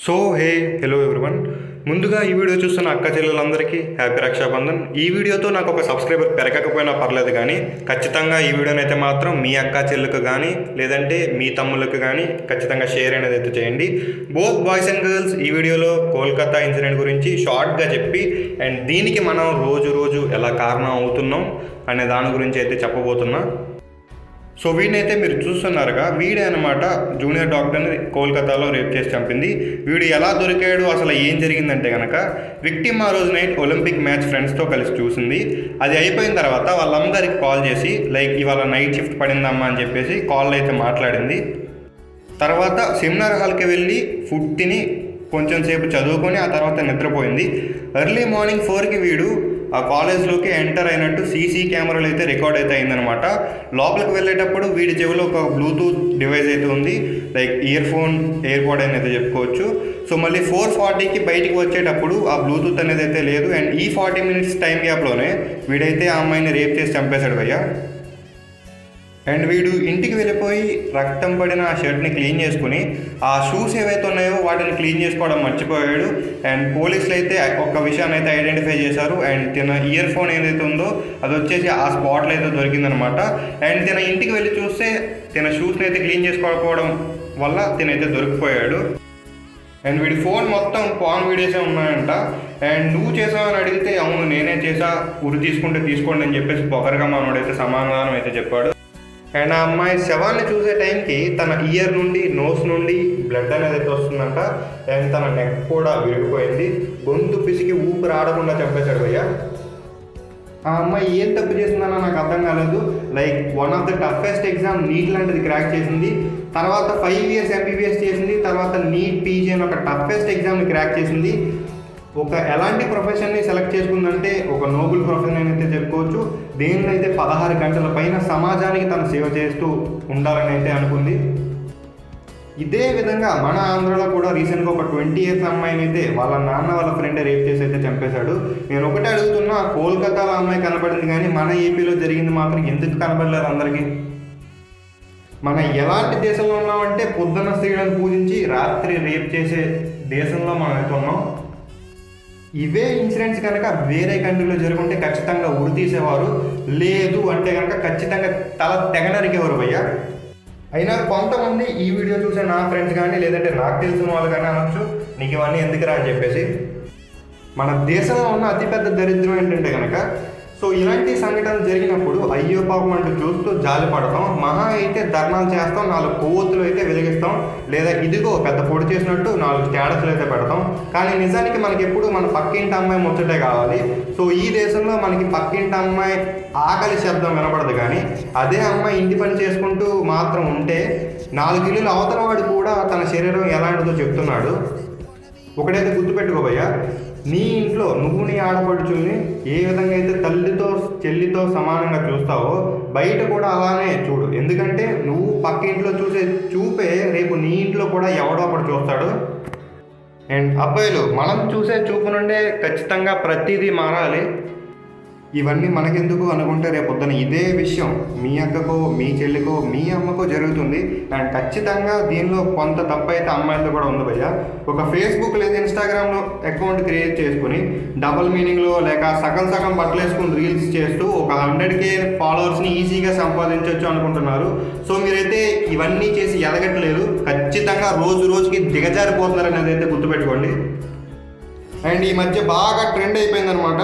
So hello everyone. ముందుగా ఈ video చూస్తున్న అక్క చెల్లెలందరికీ హ్యాపీ రక్షాబంధన్. ఈ వీడియోతో నాకు ఒక సబ్స్క్రైబర్ పెరగకపోయినా పర్లేదు, కానీ ఖచ్చితంగా ఈ వీడియోని అయితే మాత్రం మీ అక్క చెల్లెలకు కానీ లేదంటే మీ తమ్ముళ్ళకి కానీ ఖచ్చితంగా షేర్ అనేది అయితే చేయండి. బోత్ బాయ్స్ అండ్ గర్ల్స్ ఈ వీడియోలో కోల్కతా ఇన్సిడెంట్ గురించి షార్ట్గా చెప్పి అండ్ దీనికి మనం రోజు ఎలా కారణం అవుతున్నాం అనే దాని గురించి అయితే చెప్పబోతున్నా. సో వీడినైతే మీరు చూస్తున్నారుగా, వీడే అనమాట జూనియర్ డాక్టర్ని కోల్కతాలో రేప్ చేసి చంపింది. వీడు ఎలా దొరికాడు, అసలు ఏం జరిగిందంటే కనుక, విక్టిమ్ ఆ రోజు నైట్ ఒలింపిక్ మ్యాచ్ ఫ్రెండ్స్తో కలిసి చూసింది. అది అయిపోయిన తర్వాత వాళ్ళ అమ్మగారికి కాల్ చేసి ఇవాళ నైట్ షిఫ్ట్ పడిందమ్మా అని చెప్పేసి కాల్ అయితే మాట్లాడింది. తర్వాత సెమినార్ హాల్కి వెళ్ళి ఫుడ్ తిని కొంచెం సేపు చదువుకొని ఆ తర్వాత నిద్రపోయింది. ఎర్లీ మార్నింగ్ 4కి వీడు ఆ కాలేజ్లోకి ఎంటర్ అయినట్టు సీసీ కెమెరాలు అయితే రికార్డ్ అయితే అయిందనమాట. లోపలికి వెళ్ళేటప్పుడు వీడి చెవిలో ఒక బ్లూటూత్ డివైస్ అయితే ఉంది, ఎయిర్పోర్ట్ అని అయితే చెప్పుకోవచ్చు. సో మళ్ళీ 4:40కి బయటికి వచ్చేటప్పుడు ఆ బ్లూటూత్ అనేది అయితే లేదు. అండ్ ఈ 40 మినిట్స్ టైం గ్యాప్లోనే వీడైతే ఆ అమ్మాయిని రేప్ చేసి చంపేశాడు భయ్య. అండ్ వీడు ఇంటికి వెళ్ళిపోయి రక్తం పడిన ఆ షర్ట్ని క్లీన్ చేసుకుని ఆ షూస్ ఏవైతే ఉన్నాయో వాటిని క్లీన్ చేసుకోవడం మర్చిపోయాడు. అండ్ పోలీసులు అయితే ఒక విషయాన్ని అయితే ఐడెంటిఫై చేశారు. అండ్ తిన ఇయర్ ఫోన్ ఏదైతే ఉందో అది వచ్చేసి ఆ స్పాట్లో అయితే దొరికిందనమాట. అండ్ తిన ఇంటికి వెళ్ళి చూస్తే తిన షూస్ని అయితే క్లీన్ చేసుకోకపోవడం వల్ల తినైతే దొరికిపోయాడు. అండ్ వీడి ఫోన్ మొత్తం పాన్ వీడియోసే ఉన్నాయంట. అండ్ నువ్వు చేసావని అడిగితే అవును నేనే చేసా, ఉరి తీసుకుంటే తీసుకోండి అని చెప్పేసి పొగరగా మనోడైతే సమాధానం అయితే చెప్పాడు. అండ్ ఆ అమ్మాయి శవాన్ని చూసే టైంకి తన ఇయర్ నుండి నోస్ నుండి బ్లడ్ అనేది అయితే వస్తుందంట. అండ్ తన నెక్ కూడా విరిగిపోయింది. గొంతు పిసికి ఊపిరి ఆడకుండా చంపేశాడు భయ్య. ఆ అమ్మాయి ఏం తప్పు చేసిందన్న నాకు అర్థం కాలేదు. One of the toughest exam NEET లాంటిది క్రాక్ చేసింది. తర్వాత 5 years MBBS చేసింది. తర్వాత నీట్ పీజీ అని ఒక టఫెస్ట్ ఎగ్జామ్ని క్రాక్ చేసింది. ఎలాంటి ప్రొఫెషన్ని సెలెక్ట్ చేసుకుందంటే ఒక నోబుల్ ప్రొఫెషన్ అయితే చెప్పుకోవచ్చు. దేనిలో అయితే 16 గంటల పైన సమాజానికి తను సేవ చేస్తూ ఉండాలని అయితే అనుకుంది. ఇదే విధంగా మన ఆంధ్రలో కూడా రీసెంట్గా ఒక 20 years అమ్మాయిని అయితే వాళ్ళ నాన్న వాళ్ళ ఫ్రెండ్ రేప్ చేసి అయితే చంపేశాడు. నేను ఒకటే అడుగుతున్నా, కోల్కతాలో అమ్మాయి కనబడింది కానీ మన ఏపీలో జరిగింది మాత్రం ఎందుకు కనబడలేదు అందరికీ? మనం ఎలాంటి దేశంలో ఉన్నామంటే పొద్దున్న స్త్రీలను పూజించి రాత్రి రేప్ చేసే దేశంలో మనం అయితే ఉన్నాం. ఇవే ఇన్సిడెంట్స్ కనుక వేరే కంట్రీలో జరుగుంటే ఖచ్చితంగా ఉరి తీసేవారు, లేదు అంటే కనుక ఖచ్చితంగా తల తెగనరికేవారు భయ్య. అయినా కొంతమంది ఈ వీడియో చూసే నా ఫ్రెండ్స్ కానీ లేదంటే నాకు తెలిసిన వాళ్ళు కానీ అనొచ్చు, నీకు ఇవన్నీ ఎందుకురా అని చెప్పేసి. మన దేశంలో ఉన్న అతిపెద్ద దరిద్రం ఏంటంటే కనుక, సో ఇలాంటి సంఘటనలు జరిగినప్పుడు అయ్యో పాపం అంటూ చూస్తూ జాలి పడతాం, మహా అయితే ధర్నాలు చేస్తాం, 4 కొవ్వొత్తులు అయితే వెలిగిస్తాం, లేదా ఇదిగో పెద్ద పొడి చేసినట్టు 4 స్టేటస్లు అయితే పెడతాం. కానీ నిజానికి మనకి ఎప్పుడు మన పక్కింటి అమ్మాయి ముచ్చటే కావాలి. సో ఈ దేశంలో మనకి పక్కింటి అమ్మాయి ఆకలి శబ్దం వినపడదు, కానీ అదే అమ్మాయి ఇంటి పని చేసుకుంటూ మాత్రం ఉంటే 4 ఇల్లుల అవతల వాడు కూడా తన శరీరం ఎలాంటిదో చెప్తున్నాడు. ఒకటైతే గుర్తుపెట్టుకోబోయ్య, నీ ఇంట్లో నువ్వు నీ ఆడపడుచుల్ని ఏ విధంగా అయితే తల్లితో చెల్లితో సమానంగా చూస్తావో బయట కూడా అలానే చూడు. ఎందుకంటే నువ్వు పక్క ఇంట్లో చూసే చూపే రేపు నీ ఇంట్లో కూడా ఎవడో ఒకడు చూస్తాడు. అండ్ అబ్బాయిలు, మనం చూసే చూపు నుండే ఖచ్చితంగా ప్రతిదీ మారాలి. ఇవన్నీ మనకెందుకు అనుకుంటే రేపొద్దున ఇదే విషయం మీ అక్కకో మీ చెల్లికో మీ అమ్మకో జరుగుతుంది. అండ్ ఖచ్చితంగా దీనిలో కొంత తప్పు అయితే అమ్మాయిలతో కూడా ఉంది భయ్య. ఒక ఫేస్బుక్ లేదా ఇన్స్టాగ్రామ్లో అకౌంట్ క్రియేట్ చేసుకుని డబుల్ మీనింగ్లో లేక సగం బట్టలు వేసుకుని రీల్స్ చేస్తూ ఒక 100K ఫాలోవర్స్ని ఈజీగా సంపాదించవచ్చు అనుకుంటున్నారు. సో మీరైతే ఇవన్నీ చేసి ఎదగట్లేదు, ఖచ్చితంగా రోజుకి దిగజారిపోతున్నారు అనేది అయితే గుర్తుపెట్టుకోండి. అండ్ ఈ మధ్య బాగా ట్రెండ్ అయిపోయిందనమాట.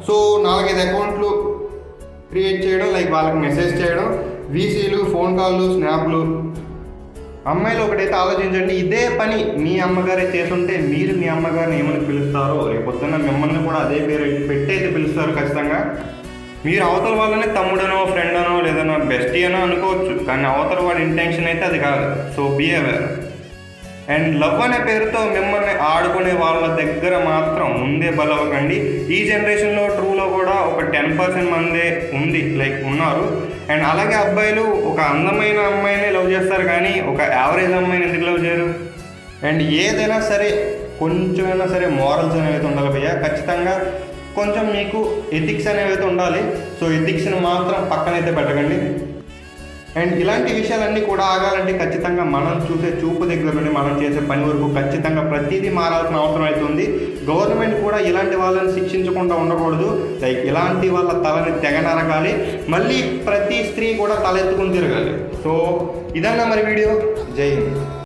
సో 4-5 అకౌంట్లు క్రియేట్ చేయడం, వాళ్ళకి మెసేజ్ చేయడం, వీసీలు, ఫోన్ కాల్లు, స్నాప్లు. అమ్మాయిలు ఒకటైతే ఆలోచించండి, ఇదే పని మీ అమ్మగారే చేస్తుంటే మీరు మీ అమ్మగారిని ఏమని పిలుస్తారో రేపొద్దున్న మిమ్మల్ని కూడా అదే పేరు పెట్టి అయితే పిలుస్తారు ఖచ్చితంగా. మీరు అవతల వాళ్ళనే తమ్ముడనో ఫ్రెండ్ అనో లేదనో బెస్టీ అనో అనుకోవచ్చు, కానీ అవతల వాడి ఇంటెన్షన్ అయితే అది కాదు. So be aware. And love అనే పేరుతో మిమ్మల్ని ఆడుకునే వాళ్ళ దగ్గర మాత్రం ముందే బలవకండి. ఈ జనరేషన్లో ట్రూలో కూడా ఒక 10% మందే ఉన్నారు. అండ్ అలాగే అబ్బాయిలు ఒక అందమైన అమ్మాయిని లవ్ చేస్తారు, కానీ ఒక యావరేజ్ అమ్మాయిని ఎందుకు లవ్ చేయరు? అండ్ ఏదైనా సరే కొంచెమైనా సరే మారల్స్ అనేవి ఉండాలి భయ్య. ఖచ్చితంగా కొంచెం మీకు ఎథిక్స్ అనేవి ఉండాలి. సో ఎథిక్స్ని మాత్రం పక్కనైతే పెట్టకండి. అండ్ ఇలాంటి విషయాలన్నీ కూడా ఆగాలంటే ఖచ్చితంగా మనం చూసే చూపు దగ్గర నుండి మనం చేసే పని వరకు ఖచ్చితంగా ప్రతిదీ మారాల్సిన అవసరం అవుతుంది. గవర్నమెంట్ కూడా ఇలాంటి వాళ్ళని శిక్షించకుండా ఉండకూడదు. లైక్ ఇలాంటి వాళ్ళ తలని తెగ నరకాలి, మళ్ళీ ప్రతి స్త్రీ కూడా తల ఎత్తుకుని తిరగాలి. సో ఇదన్నా మరి వీడియో. జై హింద్.